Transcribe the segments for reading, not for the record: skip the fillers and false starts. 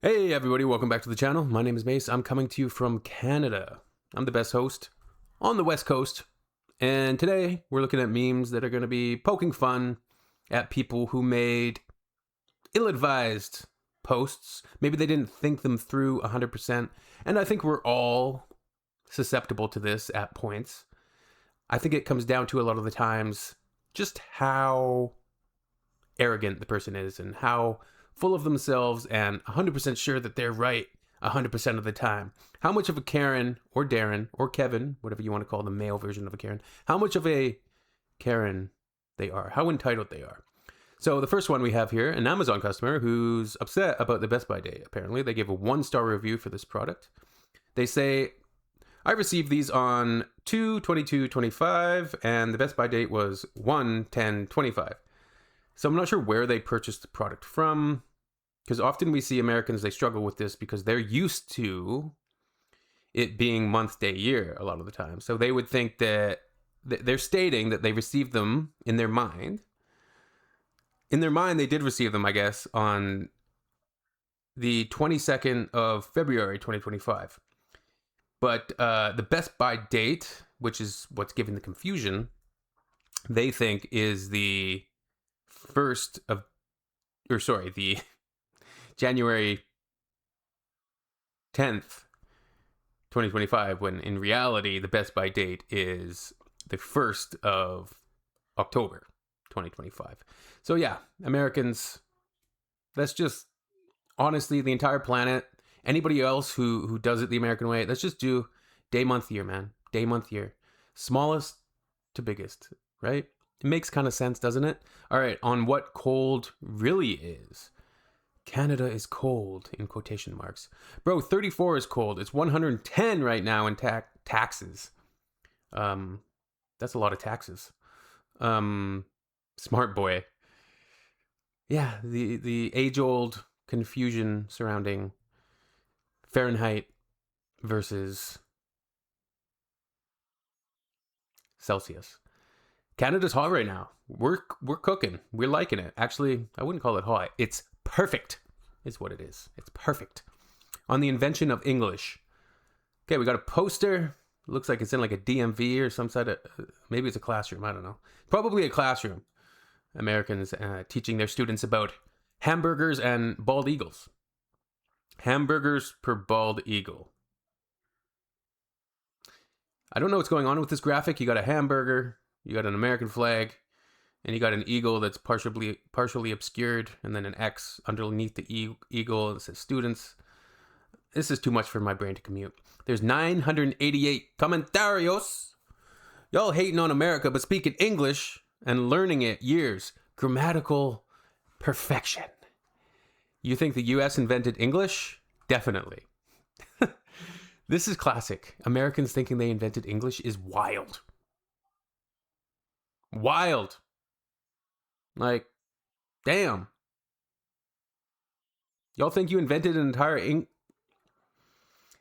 Hey everybody, welcome back to the channel. My name is Mace. I'm coming to you from Canada. I'm the best host on the West Coast. And today we're looking at memes that are going to be poking fun at people who made ill-advised posts. Maybe they didn't think them through 100%. And I think we're all susceptible to this at points. I think it comes down to a lot of the times just how arrogant the person is and how full of themselves and 100% sure that they're right 100% of the time. How much of a Karen or Darren or Kevin, whatever you want to call the male version of a Karen, how much of a Karen they are, how entitled they are. So the first one we have here, an Amazon customer who's upset about the Best Buy day. Apparently they gave a 1-star review for this product. They say, I received these on 2/22/25 and the Best Buy date was 1/10/25. So I'm not sure where they purchased the product from, because often we see Americans, they struggle with this because they're used to it being month, day, year a lot of the time. So they would think that they're stating that they received them in their mind. In their mind, they did receive them, I guess, on the 22nd of February, 2025. But the Best Buy date, which is what's giving the confusion, they think is the the January 10th, 2025, when in reality, the Best Buy date is the 1st of October, 2025. So yeah, Americans, that's just, honestly, the entire planet, anybody else who does it the American way, let's just do day, month, year, man. Day, month, year. Smallest to biggest, right? It makes kind of sense, doesn't it? All right, on what cold really is. Canada is cold, in quotation marks. Bro, 34 is cold. It's 110 right now in taxes. That's a lot of taxes. Smart boy. Yeah, the age-old confusion surrounding Fahrenheit versus Celsius. Canada's hot right now. We're cooking. We're liking it. Actually, I wouldn't call it hot. It's perfect is what it is. It's perfect. On the invention of English. Okay, we got a poster. Looks like it's in like a DMV or some sort of, maybe it's a classroom. I don't know. Probably a classroom. Americans teaching their students about hamburgers and bald eagles. Hamburgers per bald eagle. I don't know what's going on with this graphic. You got a hamburger, you got an American flag, and you got an eagle that's partially obscured, and then an X underneath the eagle that says students. This is too much for my brain to commute. There's 988 comentarios. Y'all hating on America, but speaking English and learning it years. Grammatical perfection. You think the US invented English? Definitely. This is classic. Americans thinking they invented English is wild. Wild. Like, damn. Y'all think you invented an entire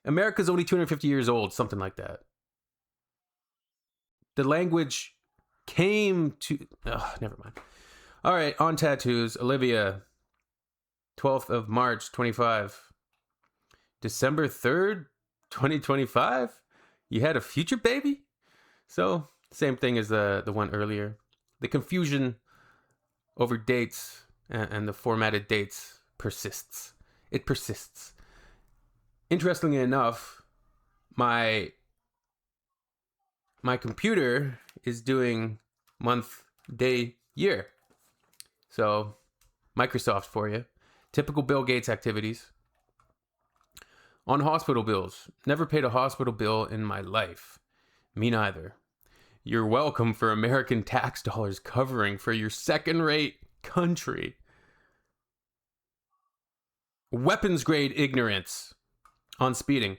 America's only 250 years old, something like that. The language came to... never mind. All right, on tattoos. Olivia, 12th of March, 25. December 3rd, 2025? You had a future baby? So, same thing as the one earlier. The confusion over dates and the formatted dates persists. It persists. Interestingly enough, my computer is doing month, day, year. So, Microsoft for you. Typical Bill Gates activities. On hospital bills. Never paid a hospital bill in my life. Me neither. You're welcome for American tax dollars covering for your second-rate country. Weapons grade ignorance on speeding.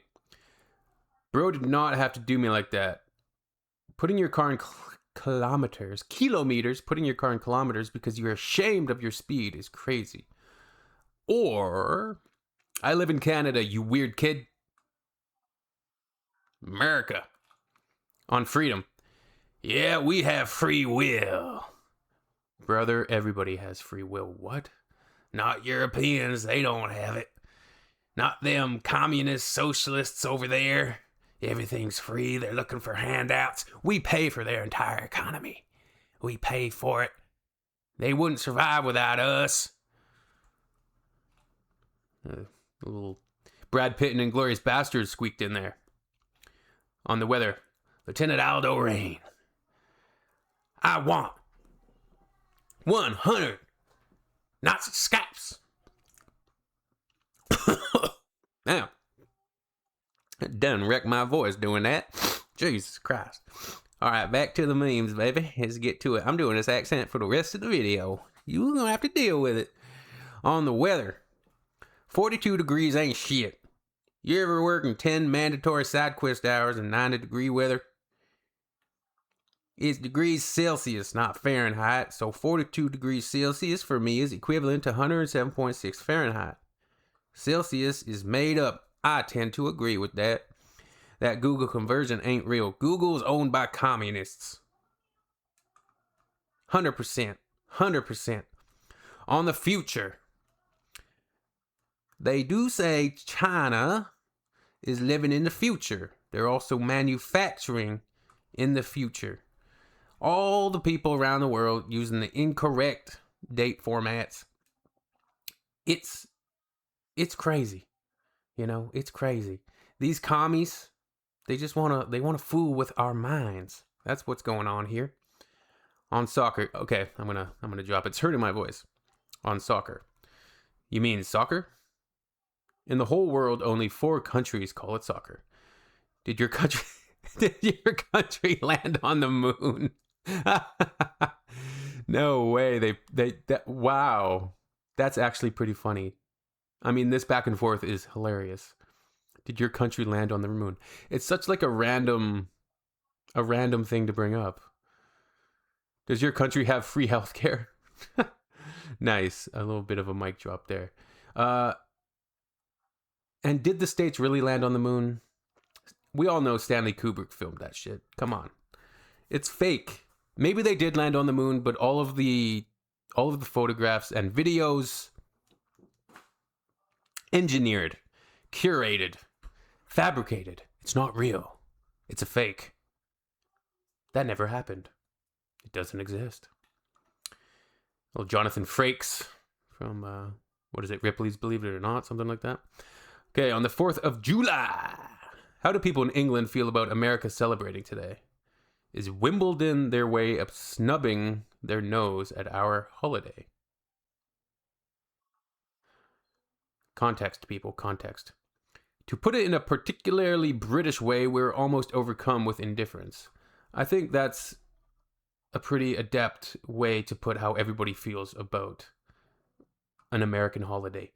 Bro did not have to do me like that. Putting your car in kilometers, putting your car in kilometers because you're ashamed of your speed is crazy. Or, I live in Canada, you weird kid. America. On freedom. Yeah, we have free will. Brother, everybody has free will. What? Not Europeans, they don't have it. Not them communist socialists over there. Everything's free. They're looking for handouts. We pay for their entire economy. We pay for it. They wouldn't survive without us. A little Brad Pitt and Inglourious Basterds squeaked in there. On the weather, Lieutenant Aldo Rain. I want 100 Nazi scalps. Now, done wrecked my voice doing that. Jesus Christ. All right, back to the memes, baby. Let's get to it. I'm doing this accent for the rest of the video. You're going to have to deal with it. On the weather, 42 degrees ain't shit. You ever working 10 mandatory side quest hours in 90-degree weather? It's degrees Celsius, not Fahrenheit. So 42 degrees Celsius for me is equivalent to 107.6 Fahrenheit. Celsius is made up. I tend to agree with that. That Google conversion ain't real. Google is owned by communists. 100%. 100%. On the future, they do say China is living in the future. They're also manufacturing in the future. All the people around the world using the incorrect date formats. It's crazy. You know, it's crazy. These commies, they want to fool with our minds. That's what's going on here. On soccer. Okay, I'm going to drop it. It's hurting my voice. On soccer. You mean soccer? In the whole world, only 4 countries call it soccer. Did your country land on the moon? No way. Wow. That's actually pretty funny. I mean, this back and forth is hilarious. Did your country land on the moon? It's such like a random thing to bring up. Does your country have free healthcare? Nice. A little bit of a mic drop there. And did the States really land on the moon? We all know Stanley Kubrick filmed that shit. Come on. It's fake. Maybe they did land on the moon, but all of the photographs and videos engineered, curated, fabricated. It's not real. It's a fake. That never happened. It doesn't exist. Well, Jonathan Frakes from, what is it, Ripley's Believe It or Not, something like that. Okay, on the 4th of July, how do people in England feel about America celebrating today? Is Wimbledon their way of snubbing their nose at our holiday? Context, people, context. To put it in a particularly British way, we're almost overcome with indifference. I think that's a pretty adept way to put how everybody feels about an American holiday.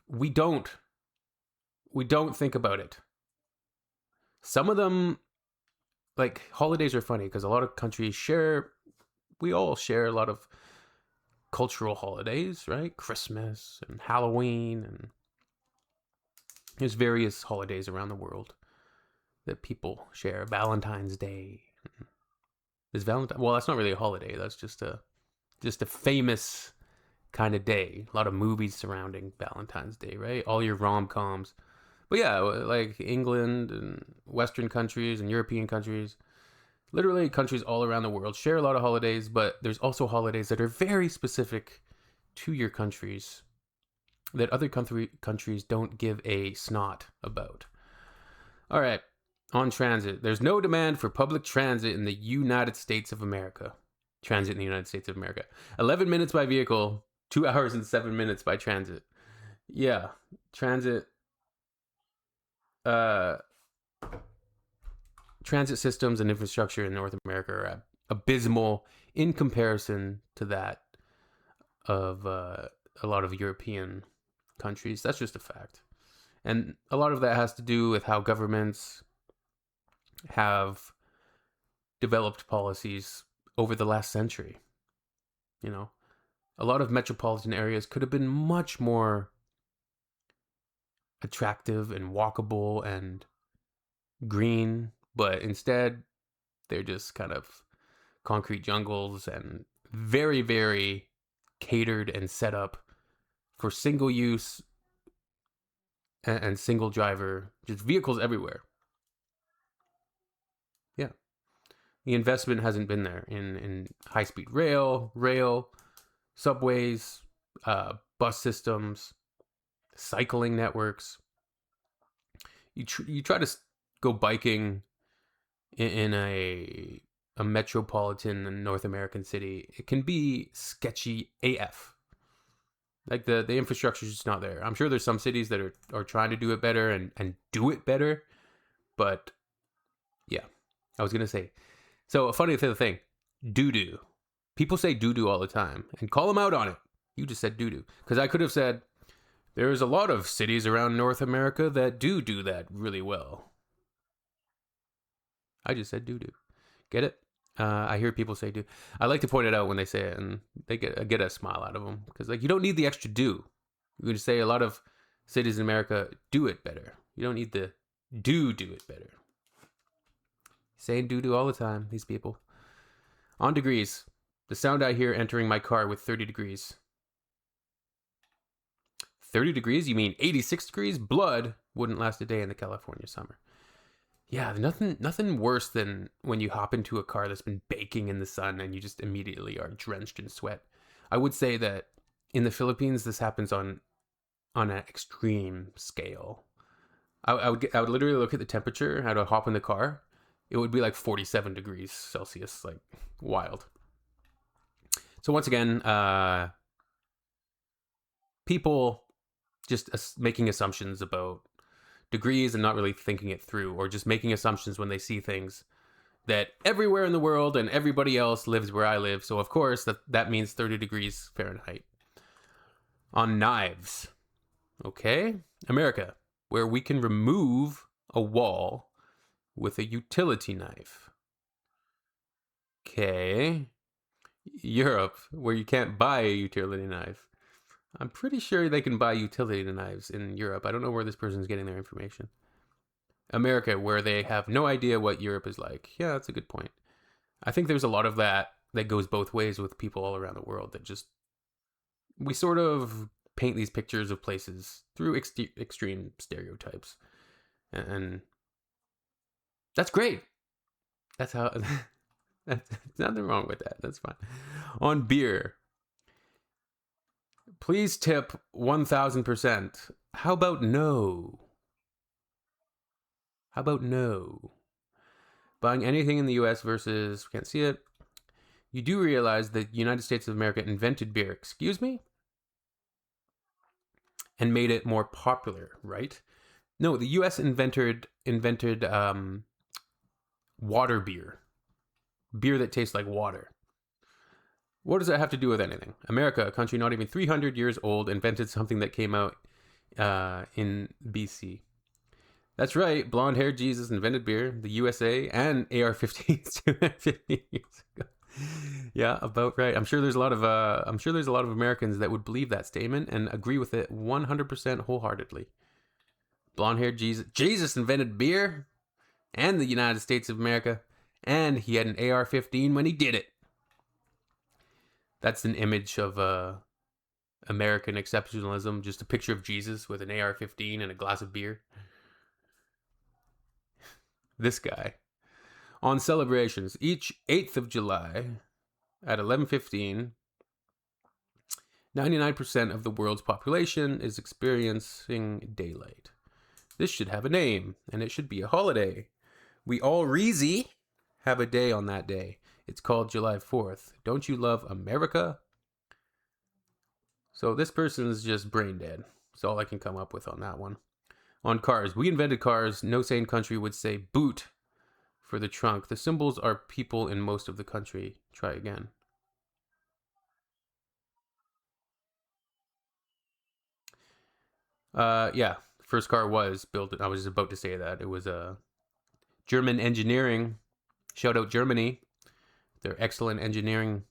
We don't think about it. Some of them, like, holidays are funny because a lot of countries we all share a lot of cultural holidays, right? Christmas and Halloween, and there's various holidays around the world that people share. Valentine's Day. Well, that's not really a holiday. That's just a famous kind of day. A lot of movies surrounding Valentine's Day, right? All your rom-coms. But yeah, like England and Western countries and European countries, literally countries all around the world share a lot of holidays, but there's also holidays that are very specific to your countries that other countries don't give a snot about. All right, on transit. There's no demand for public transit in the United States of America. Transit in the United States of America. 11 minutes by vehicle, 2 hours and 7 minutes by transit. Yeah, transit. Transit systems and infrastructure in North America are abysmal in comparison to that of a lot of European countries. That's just a fact. And a lot of that has to do with how governments have developed policies over the last century. You know, a lot of metropolitan areas could have been much more attractive and walkable and green, but instead they're just kind of concrete jungles and very, very catered and set up for single use and single driver, just vehicles everywhere. Yeah. The investment hasn't been there in high-speed rail, subways, bus systems, cycling networks. You try to go biking in a metropolitan North American city, it can be sketchy AF. Like the infrastructure is just not there. I'm sure there's some cities that are trying to do it better and do it better, but yeah, I was gonna say. So a funny thing, doo doo. People say doo doo all the time, and call them out on it. You just said doo doo because I could have said there's a lot of cities around North America that do that really well. I just said doo doo. Get it? I hear people say do. I like to point it out when they say it, and they get a smile out of them because like you don't need the extra do. You can just say a lot of cities in America do it better. You don't need the do it better. Saying do all the time. These people. On degrees. The sound I hear entering my car with 30 degrees. 30 degrees? You mean 86 degrees? Blood wouldn't last a day in the California summer. Yeah, nothing worse than when you hop into a car that's been baking in the sun and you just immediately are drenched in sweat. I would say that in the Philippines, this happens on an extreme scale. I would literally look at the temperature, how to hop in the car. It would be like 47 degrees Celsius, like wild. So once again, people just making assumptions about degrees and not really thinking it through, or just making assumptions when they see things that everywhere in the world and everybody else lives where I live. So of course that means 30 degrees Fahrenheit. On knives. Okay. America, where we can remove a wall with a utility knife. Okay. Europe, where you can't buy a utility knife. I'm pretty sure they can buy utility knives in Europe. I don't know where this person's getting their information. America, where they have no idea what Europe is like. Yeah, that's a good point. I think there's a lot of that goes both ways with people all around the world that just... We sort of paint these pictures of places through extreme stereotypes. And that's great. That's how... There's nothing wrong with that. That's fine. On beer... Please tip 1,000%. How about no? How about no? Buying anything in the US versus, can't see it. You do realize that the United States of America invented beer, excuse me? And made it more popular, right? No, the US invented water beer. Beer that tastes like water. What does that have to do with anything? America, a country not even 300 years old, invented something that came out in BC. That's right, blonde-haired Jesus invented beer, the USA, and AR-15s 250 years ago. Yeah, about right. I'm sure there's a lot of Americans that would believe that statement and agree with it 100% wholeheartedly. Blonde-haired Jesus invented beer and the United States of America, and he had an AR-15 when he did it. That's an image of American exceptionalism. Just a picture of Jesus with an AR-15 and a glass of beer. This guy. On celebrations, each 8th of July at 11:15, 99% of the world's population is experiencing daylight. This should have a name, and it should be a holiday. We all have a day on that day. It's called July 4th. Don't you love America? So this person's just brain dead. That's all I can come up with on that one. On cars. We invented cars. No sane country would say boot for the trunk. The symbols are people in most of the country. Try again. Yeah. First car was built. I was about to say that. It was German engineering. Shout out Germany. Their excellent engineering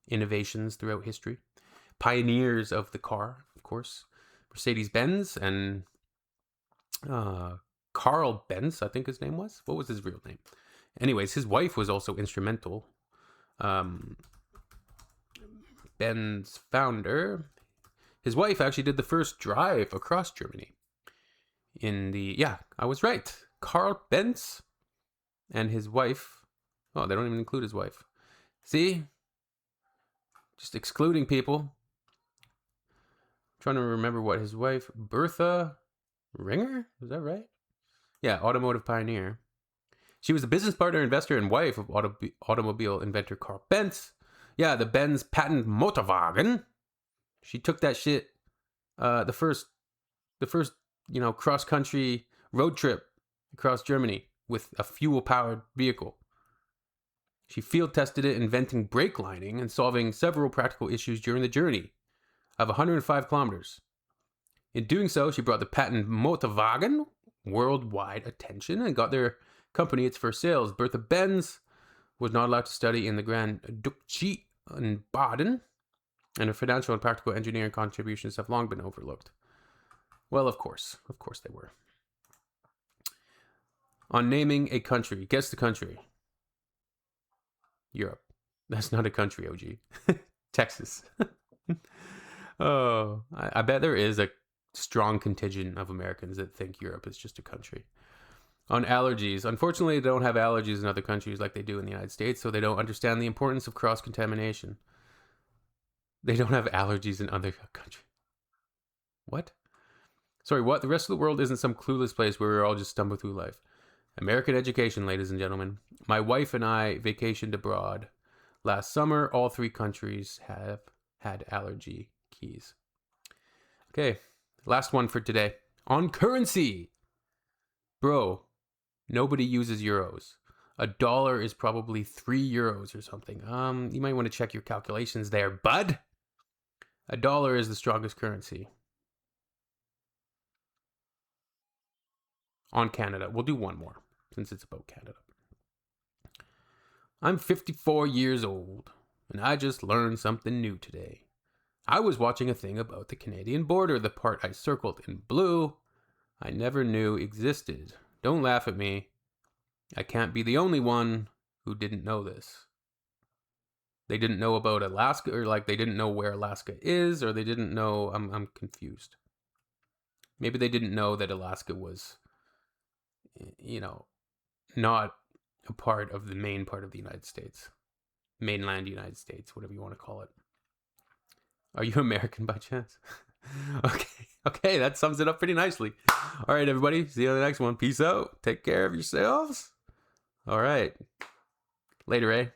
innovations throughout history. Pioneers of the car, of course. Mercedes-Benz and Carl Benz, I think his name was. What was his real name? Anyways, his wife was also instrumental. Benz founder. His wife actually did the first drive across Germany I was right. Carl Benz and his wife. Oh, they don't even include his wife. See? Just excluding people. I'm trying to remember what his wife, Bertha Ringer? Is that right? Yeah, automotive pioneer. She was the business partner, investor, and wife of automobile inventor Carl Benz. Yeah, the Benz patent Motorwagen. She took that shit, the first, cross-country road trip across Germany with a fuel-powered vehicle. She field tested it, inventing brake lining and solving several practical issues during the journey of 105 kilometers. In doing so, she brought the patent Motorwagen worldwide attention and got their company its first sales. Bertha Benz was not allowed to study in the Grand Duchy in Baden, and her financial and practical engineering contributions have long been overlooked. Well, of course they were. On naming a country, guess the country. Europe. That's not a country, OG. Texas. Oh, I bet there is a strong contingent of Americans that think Europe is just a country. On allergies, unfortunately, they don't have allergies in other countries like they do in the United States, so they don't understand the importance of cross-contamination. They don't have allergies in other countries. What? Sorry, what? The rest of the world isn't some clueless place where we're all just stumble through life. American education, ladies and gentlemen. My wife and I vacationed abroad last summer. All 3 countries have had allergy keys. Okay, last one for today. On currency. Bro, nobody uses euros. $1 is probably 3 euros or something. You might want to check your calculations there, bud. $1 is the strongest currency. On Canada. We'll do one more, since it's about Canada. I'm 54 years old, and I just learned something new today. I was watching a thing about the Canadian border, the part I circled in blue I never knew existed. Don't laugh at me. I can't be the only one who didn't know this. They didn't know about Alaska, or like they didn't know where Alaska is, or they didn't know, I'm confused. Maybe they didn't know that Alaska was, not a part of the main part of the United States. Mainland United States, whatever you want to call it. Are you American by chance? Okay, that sums it up pretty nicely. All right, everybody, see you on the next one. Peace out. Take care of yourselves. All right. Later, eh?